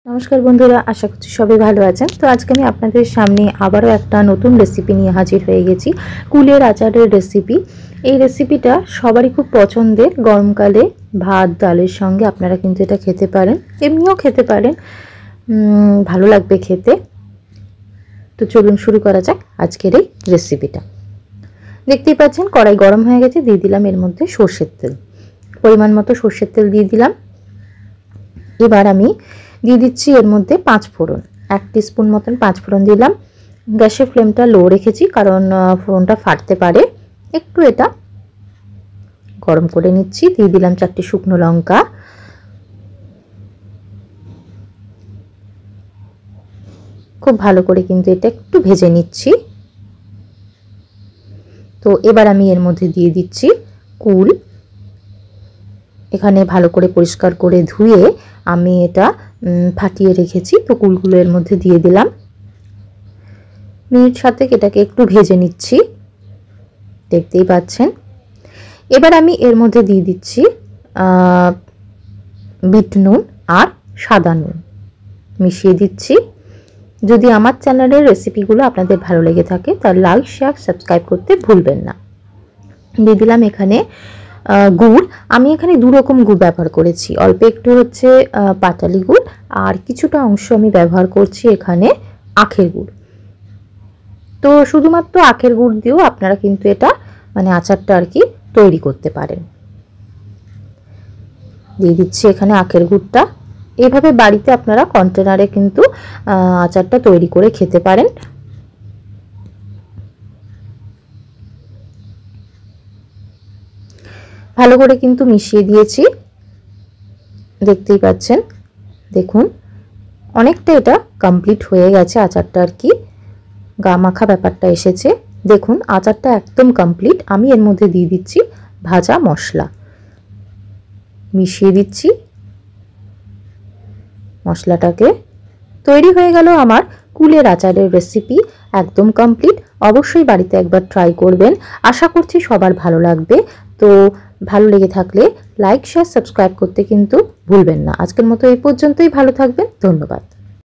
नमस्कार बंधुरा आशा करছি সবাই ভালো আছেন। তো আজকে আমি আপনাদের সামনে আবারও একটা নতুন রেসিপি নিয়ে হাজির হয়ে গেছি, কুলের আচারের রেসিপি। এই রেসিপিটা সবারই খুব পছন্দের, গরমকালে ভাত ডালের সঙ্গে আপনারা কিন্তু এটা খেতে পারেন, এমনিও খেতে পারেন, ভালো লাগবে খেতে। তো চলুন শুরু করা যাক আজকের এই রেসিপিটা। দেখতেই পাচ্ছেন কড়াই গরম হয়ে গেছে, দিয়ে দিলাম এর মধ্যে সরষের তেল, পরিমাণ মতো সরষের তেল দিয়ে দিলাম। এবার আমি দিয়ে দিচ্ছি এর মধ্যে 5 ফোড়ন, 1 টিস্পুন মতন 5 ফোড়ন দিলাম। গ্যাসের ফ্লেমটা লো রেখেছি কারণ ফোড়নটা ফাটতে পারে। একটু এটা গরম করে নিচ্ছি। দিয়ে দিলাম 4টে শুকনো লঙ্কা, খুব ভালো করে কিন্তু এটা একটু ভেজে নিচ্ছি। তো এবার আমি এর মধ্যে দিয়ে দিচ্ছি কুল। এখানে ভালো করে পরিষ্কার করে ধুয়ে আমি এটা ফাটিয়ে রেখেছি। তো কুলগুলো এর মধ্যে দিয়ে দিলাম। মিনিট সাথে এটাকে একটু ভেজে নিচ্ছি, দেখতেই পাচ্ছেন। এবার আমি এর মধ্যে দিয়ে দিচ্ছি বিট নুন আর সাদা নুন মিশিয়ে দিচ্ছি। যদি আমার চ্যানেলের রেসিপিগুলো আপনাদের ভালো লেগে থাকে তাহলে লাইক শেয়ার সাবস্ক্রাইব করতে ভুলবেন না। দিয়ে দিলাম এখানে গুড়। আমি এখানে 2 রকম গুড় ব্যবহার করেছি, অল্প একটু হচ্ছে পাটালি গুড় আর কিছুটা অংশ আমি ব্যবহার করছি এখানে আখের গুড়। তো শুধুমাত্র আখের গুড় দিয়েও আপনারা কিন্তু এটা মানে আচারটা আর কি তৈরি করতে পারেন। দিয়ে দিচ্ছি এখানে আখের গুড়টা। এইভাবে বাড়িতে আপনারা কন্টেনারে কিন্তু আচারটা তৈরি করে খেতে পারেন। ভালো করে কিন্তু মিশিয়ে দিয়েছি, দেখতেই পাচ্ছেন। দেখুন অনেকটা এটা কমপ্লিট হয়ে গেছে আচারটা আর কি, গা মাখা ব্যাপারটা এসেছে। দেখুন আচারটা একদম কমপ্লিট। আমি এর মধ্যে দিয়ে দিচ্ছি ভাজা মশলা, মিশিয়ে দিচ্ছি মশলাটাকে। তৈরি হয়ে গেল আমার কুলের আচারের রেসিপি, একদম কমপ্লিট। অবশ্যই বাড়িতে একবার ট্রাই করবেন, আশা করছি সবার ভালো লাগবে। তো ভালো লেগে থাকলে লাইক শেয়ার সাবস্ক্রাইব করতে কিন্তু ভুলবেন না। আজকের মতো এই পর্যন্তই, ভালো থাকবেন, ধন্যবাদ।